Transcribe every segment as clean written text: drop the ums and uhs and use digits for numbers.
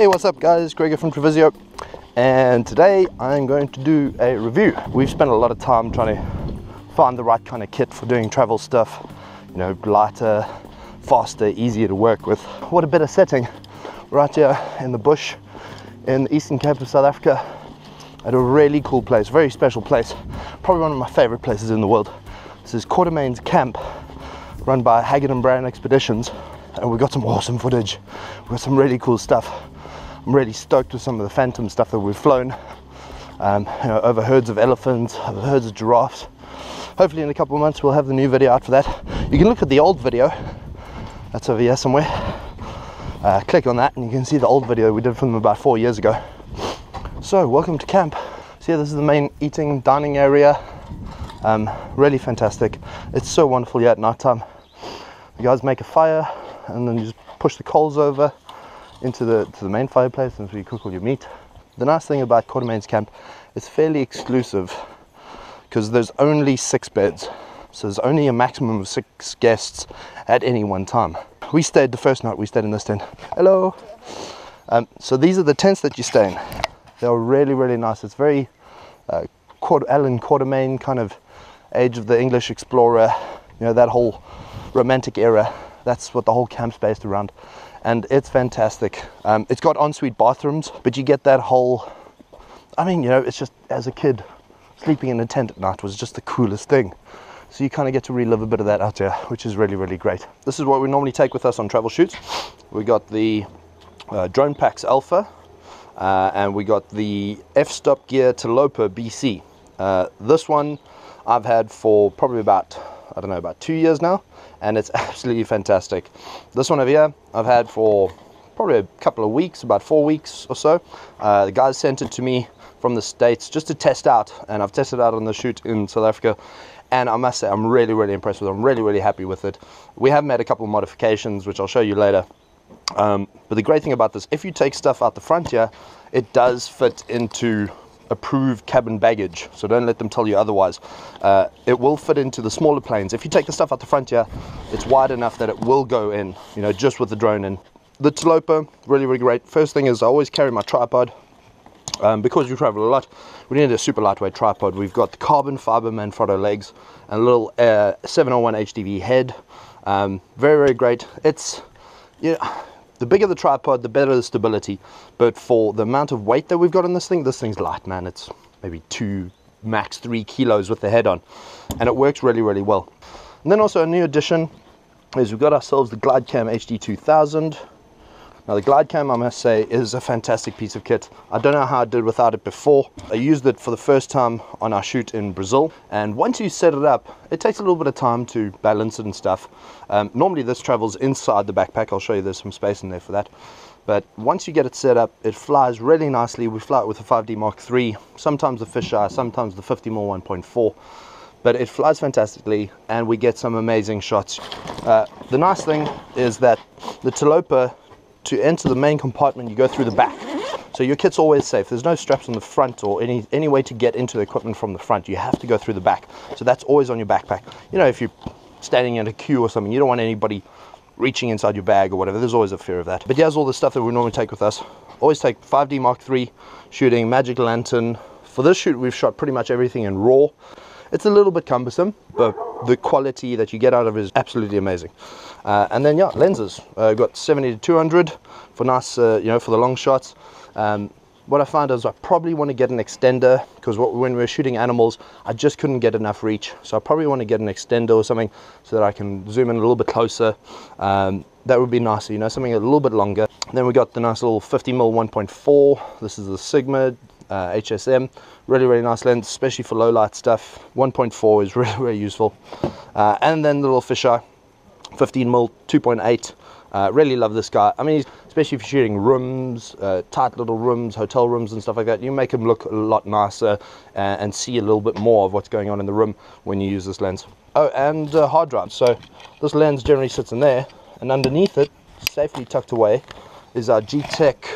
Hey, what's up guys, Gregor from Travizeo, and today I'm going to do a review. We've spent a lot of time trying to find the right kind of kit for doing travel stuff, you know, lighter, faster, easier to work with. What a better setting right here in the bush in the Eastern Cape of South Africa at a really cool place, very special place, probably one of my favorite places in the world. This is Quatermain's camp, run by Haggard and Brown Expeditions, and we've got some awesome footage. We've got some really cool stuff. I'm really stoked with some of the phantom stuff that we've flown, you know, over herds of elephants, over herds of giraffes. Hopefully in a couple of months we'll have the new video out for that. You can look at the old video, that's over here somewhere. Click on that and you can see the old video we did from about 4 years ago. So welcome to camp. So yeah, this is the main eating, dining area. Really fantastic. It's so wonderful here at night time. You guys make a fire and then you just push the coals over into the main fireplace, and so you cook all your meat. The nice thing about Quatermain's camp, it's fairly exclusive because there's only 6 beds, so there's only a maximum of 6 guests at any one time. We stayed the first night, we stayed in this tent. Hello. So these are the tents that you stay in. They're really nice. It's very Alan Quatermain kind of age of the English explorer, you know, that whole romantic era. That's what the whole camp's based around, and it's fantastic. It's got ensuite bathrooms, but you get that whole, I mean, you know, it's just, as a kid, sleeping in a tent at night was just the coolest thing. So you kind of get to relive a bit of that out there, which is really great. This is what we normally take with us on travel shoots. We got the Drone Packs Alpha, and we got the F-Stop Gear Tilopa BC. This one I've had for probably about, I don't know, about 2 years now, and it's absolutely fantastic. This one over here I've had for probably a couple of weeks, about 4 weeks or so. The guys sent it to me from the States just to test out, and I've tested it out on the shoot in South Africa, and I must say I'm really impressed with it. I'm really happy with it. We have made a couple of modifications which I'll show you later, but the great thing about this, if you take stuff out the front here, it does fit into approved cabin baggage, so don't let them tell you otherwise. It will fit into the smaller planes. If you take the stuff out the front here, it's wide enough that it will go in, you know, just with the drone in. The Tilopa, really great. First thing is I always carry my tripod. Because you travel a lot, we need a super lightweight tripod. We've got the carbon fiber Manfrotto legs and a little 701 HDV head. Very great. It's, yeah, the bigger the tripod, the better the stability. But for the amount of weight that we've got on this thing's light, man. It's maybe 2, max 3 kilos with the head on. And it works really well. And then also a new addition is we've got ourselves the Glidecam HD 2000. Now the Glidecam, I must say, is a fantastic piece of kit. I don't know how I did without it before. I used it for the first time on our shoot in Brazil, and once you set it up, it takes a little bit of time to balance it and stuff. Normally this travels inside the backpack. I'll show you there's some space in there for that. But once you get it set up, it flies really nicely. We fly it with a 5D Mark III, sometimes the fisheye, sometimes the 50mm 1.4. But it flies fantastically, and we get some amazing shots. The nice thing is that the Tilopa, to enter the main compartment, you go through the back, so your kit's always safe. There's no straps on the front or any way to get into the equipment from the front. You have to go through the back, so that's always on your backpack. You know, if you're standing in a queue or something, you don't want anybody reaching inside your bag or whatever. There's always a fear of that. But here's all the stuff that we normally take with us. Always take 5D Mark III shooting, magic lantern. For this shoot we've shot pretty much everything in RAW. It's a little bit cumbersome, but the quality that you get out of it is absolutely amazing. And then, yeah, lenses. I've got 70 to 200 for nice, you know, for the long shots. What I found is I probably want to get an extender, because when we were shooting animals, I just couldn't get enough reach. So I probably want to get an extender or something so that I can zoom in a little bit closer. That would be nicer, you know, something a little bit longer. Then we got the nice little 50mm 1.4. This is the Sigma HSM. Really nice lens, especially for low light stuff. 1.4 is really useful. And then the little fisheye, 15mm 2.8. Really love this guy. I mean, especially if you're shooting rooms, tight little rooms, hotel rooms and stuff like that, you make them look a lot nicer and see a little bit more of what's going on in the room when you use this lens. Oh, and hard drive. So this lens generally sits in there, and underneath it, safely tucked away, is our G-Tech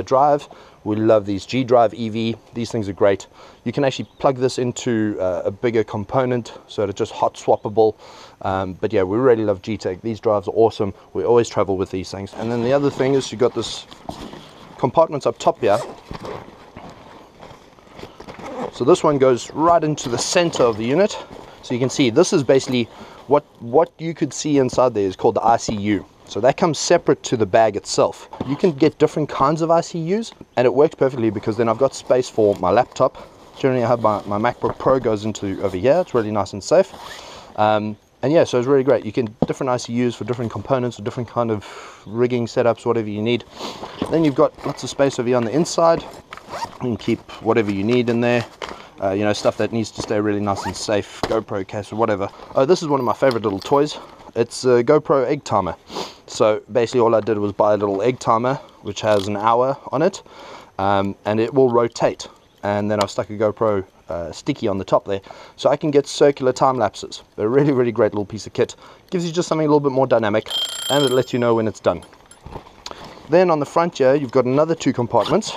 drive. We love these GDrive EV. These things are great. You can actually plug this into a bigger component, so it's just hot swappable. But yeah, we really love G-Tech. These drives are awesome. We always travel with these things. And then the other thing is you got this compartments up top here. So this one goes right into the center of the unit. So you can see this is basically what you could see inside there is called the ICU. So that comes separate to the bag itself. You can get different kinds of ICUs, and it works perfectly because then I've got space for my laptop. Generally I have my Macbook Pro goes into over here. It's really nice and safe. And yeah, so it's really great. You can different ICUs for different components or different kind of rigging setups, whatever you need. Then you've got lots of space over here on the inside. You can keep whatever you need in there. You know, stuff that needs to stay really nice and safe, GoPro case or whatever. Oh, this is one of my favorite little toys. It's a GoPro egg timer. So basically all I did was buy a little egg timer which has an hour on it, and it will rotate. And then I've stuck a GoPro sticky on the top there, so I can get circular time lapses. A really, really great little piece of kit. Gives you just something a little bit more dynamic, and it lets you know when it's done. Then on the front here, you've got another 2 compartments.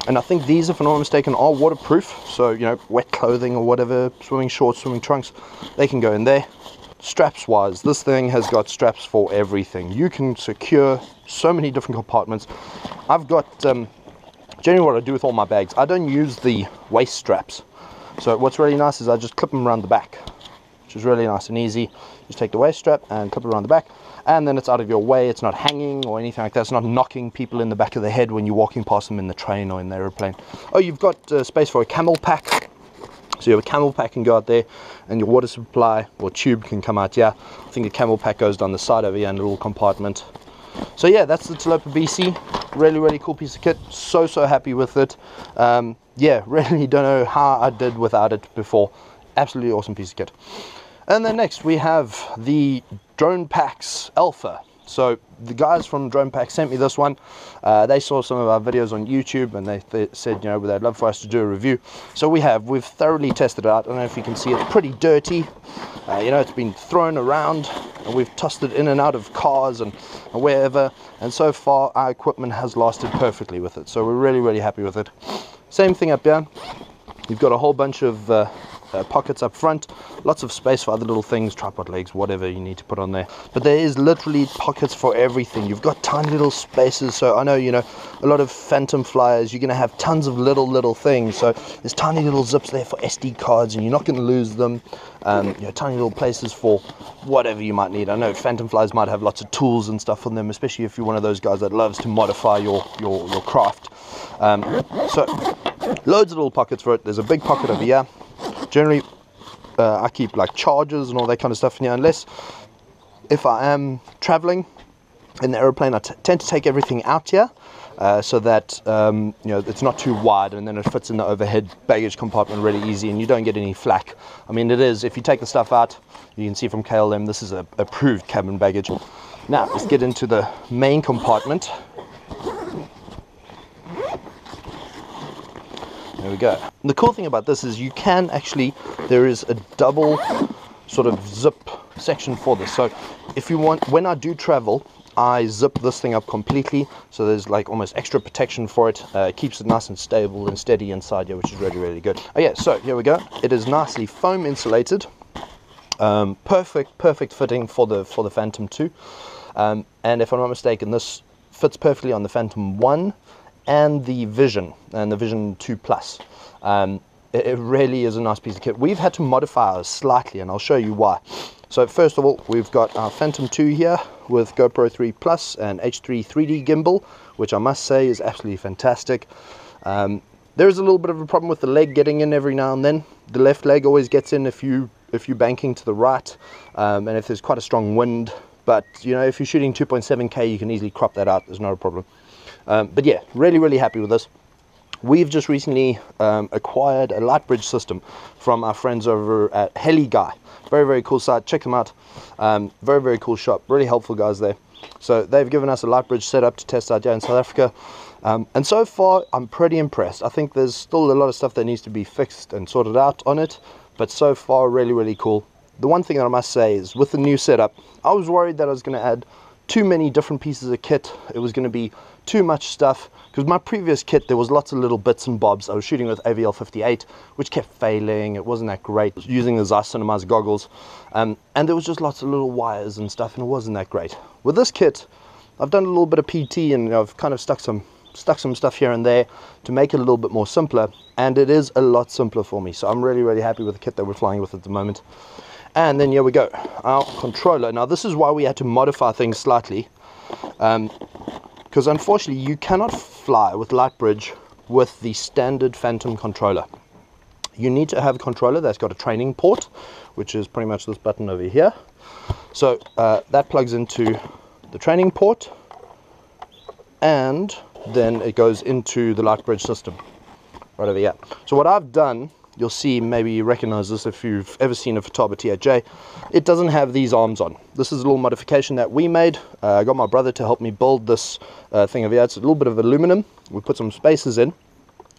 And I think these, if I'm not mistaken, are waterproof. So, you know, wet clothing or whatever, swimming shorts, swimming trunks, they can go in there. Straps wise, this thing has got straps for everything. You can secure so many different compartments. I've got, generally what I do with all my bags, I don't use the waist straps. So what's really nice is I just clip them around the back, which is really nice and easy. Just take the waist strap and clip it around the back, and then it's out of your way. It's not hanging or anything like that. It's not knocking people in the back of the head when you're walking past them in the train or in the aeroplane. Oh, you've got space for a camel pack. So you have a camel pack can go out there, and your water supply or tube can come out here. I think the camel pack goes down the side over here in a little compartment. So yeah, that's the Tilopa BC. Really, really cool piece of kit. So happy with it. Yeah, really don't know how I did without it before. Absolutely awesome piece of kit. And then next we have the Drone Packs Alpha. So the guys from Drone Packs sent me this one. They saw some of our videos on YouTube, and they said, you know, they'd love for us to do a review. So we've thoroughly tested it out. I don't know if you can see, it's pretty dirty. You know, it's been thrown around, and we've tossed it in and out of cars and wherever. And so far, our equipment has lasted perfectly with it. So we're really, really happy with it. Same thing up here. You've got a whole bunch of pockets up front, lots of space for other little things, tripod legs, whatever you need to put on there. But there is literally pockets for everything. You've got tiny little spaces. So I know, you know, a lot of phantom flyers, you're going to have tons of little things. So there's tiny little zips there for SD cards, and you're not going to lose them. You know, tiny little places for whatever you might need. I know phantom flyers might have lots of tools and stuff on them, especially if you're one of those guys that loves to modify your craft. So loads of little pockets for it. There's a big pocket over here. Generally, I keep like chargers and all that kind of stuff in here, unless if I am traveling in the aeroplane, I tend to take everything out here so that you know, it's not too wide, and then it fits in the overhead baggage compartment really easy, and you don't get any flack. I mean, it is, if you take the stuff out, you can see from KLM, this is a approved cabin baggage. Now let's get into the main compartment. There we go. And the cool thing about this is you can actually, there is a double sort of zip section for this. So if you want, when I do travel, I zip this thing up completely, so there's like almost extra protection for it. It keeps it nice and stable and steady inside here, which is really, really good. Oh yeah, so here we go. It is nicely foam insulated. Perfect fitting for the Phantom 2. And if I'm not mistaken, this fits perfectly on the Phantom 1 and the Vision, and the Vision 2 Plus. It really is a nice piece of kit. We've had to modify ours slightly, and I'll show you why. So first of all, we've got our Phantom 2 here with GoPro 3 Plus and H3-3D gimbal, which I must say is absolutely fantastic. There is a little bit of a problem with the leg getting in every now and then. The left leg always gets in if you're banking to the right, and if there's quite a strong wind. But you know, if you're shooting 2.7K, you can easily crop that out. There's no problem. But yeah, really happy with this. We've just recently acquired a Lightbridge system from our friends over at Heli Guy. Very cool site. Check them out. Very cool shop. Really helpful guys there. So they've given us a Lightbridge setup to test out here in South Africa. And so far, I'm pretty impressed. I think there's still a lot of stuff that needs to be fixed and sorted out on it. But so far, really cool. The one thing that I must say is with the new setup, I was worried that I was going to add too many different pieces of kit. It was going to be too much stuff, because my previous kit, there was lots of little bits and bobs. I was shooting with AVL 58, which kept failing. It wasn't that great. I was using the Zeiss Cinemas goggles, and there was just lots of little wires and stuff, and it wasn't that great. With this kit, I've done a little bit of PT, and I've kind of stuck some stuck some stuff here and there to make it a little bit more simpler, and it is a lot simpler for me. So I'm really happy with the kit that we're flying with at the moment. And then here we go, our controller. Now this is why we had to modify things slightly, because unfortunately you cannot fly with Lightbridge with the standard Phantom controller. You need to have a controller that's got a training port, which is pretty much this button over here. So that plugs into the training port, and then it goes into the Lightbridge system right over here. So what I've done, you'll see, maybe you recognize this if you've ever seen a Tilopa T8J, it doesn't have these arms on. This is a little modification that we made. I got my brother to help me build this thing over here. It's a little bit of aluminum. We put some spaces in,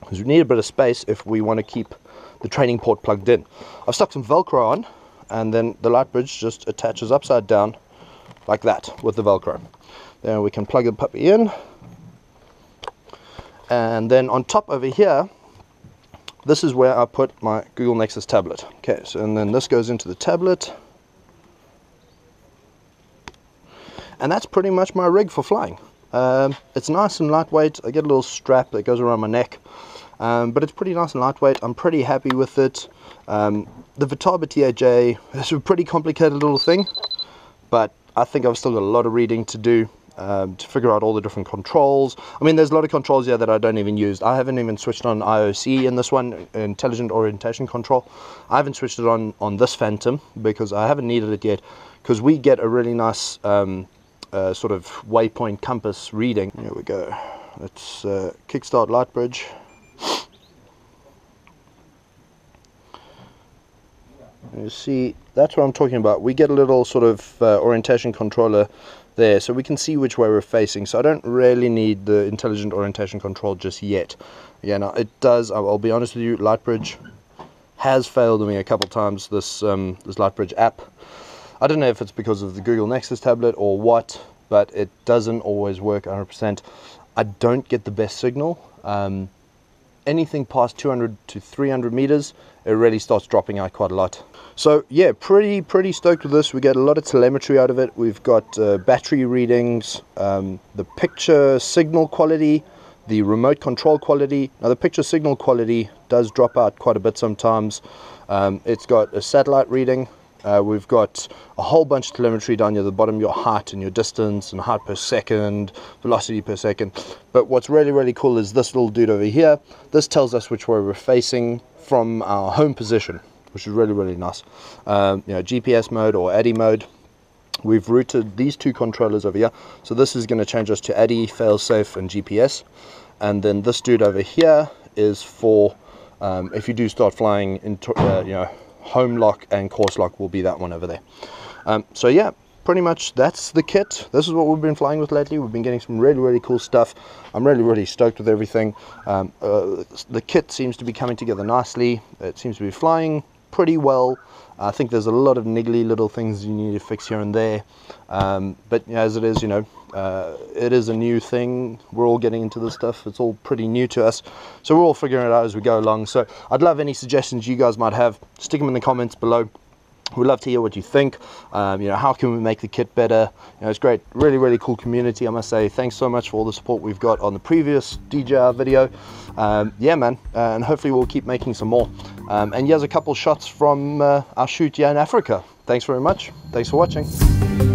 because we need a bit of space if we want to keep the training port plugged in. I've stuck some Velcro on, and then the Lightbridge just attaches upside down like that with the Velcro. Then we can plug the puppy in, and then on top over here, this is where I put my Google Nexus tablet. Okay, so and then this goes into the tablet, and that's pretty much my rig for flying. It's nice and lightweight. I get a little strap that goes around my neck, but it's pretty nice and lightweight. I'm pretty happy with it. The Tilopa T8J is a pretty complicated little thing, but I think I've still got a lot of reading to do to figure out all the different controls. I mean, there's a lot of controls here that I don't even use. I haven't even switched on IOC in this one, Intelligent Orientation Control. I haven't switched it on this Phantom because I haven't needed it yet, because we get a really nice sort of waypoint compass reading. Here we go. Let's kickstart Lightbridge. You see, that's what I'm talking about. We get a little sort of orientation controller there, so we can see which way we're facing. So I don't really need the intelligent orientation control just yet. Yeah, no, it does. I'll be honest with you, Lightbridge has failed me a couple times, this Lightbridge app. I don't know if it's because of the Google Nexus tablet or what, but it doesn't always work 100%. I don't get the best signal. Anything past 200 to 300 meters, it really starts dropping out quite a lot. So yeah, pretty stoked with this. We get a lot of telemetry out of it. We've got battery readings, the picture signal quality, the remote control quality. Now the picture signal quality does drop out quite a bit sometimes. It's got a satellite reading. We've got a whole bunch of telemetry down here at the bottom, your height and your distance and height per second, velocity per second. But what's really cool is this little dude over here. This tells us which way we're facing from our home position, which is really nice. You know, GPS mode or ADI mode. We've routed these two controllers over here. So this is going to change us to ADI, failsafe and GPS. And then this dude over here is for if you do start flying into, you know, home lock and course lock will be that one over there. So yeah, pretty much that's the kit. This is what we've been flying with lately. We've been getting some really cool stuff. I'm really stoked with everything. The kit seems to be coming together nicely. It seems to be flying pretty well. I think there's a lot of niggly little things you need to fix here and there, but as it is, you know, it is a new thing. We're all getting into this stuff. It's all pretty new to us, so we're all figuring it out as we go along. So I'd love any suggestions you guys might have. Stick them in the comments below. We'd love to hear what you think. You know, how can we make the kit better? You know, it's great, really cool community. I must say thanks so much for all the support we've got on the previous DJI video. Yeah man, and hopefully we'll keep making some more. And here's a couple shots from our shoot here in Africa. Thanks very much. Thanks for watching.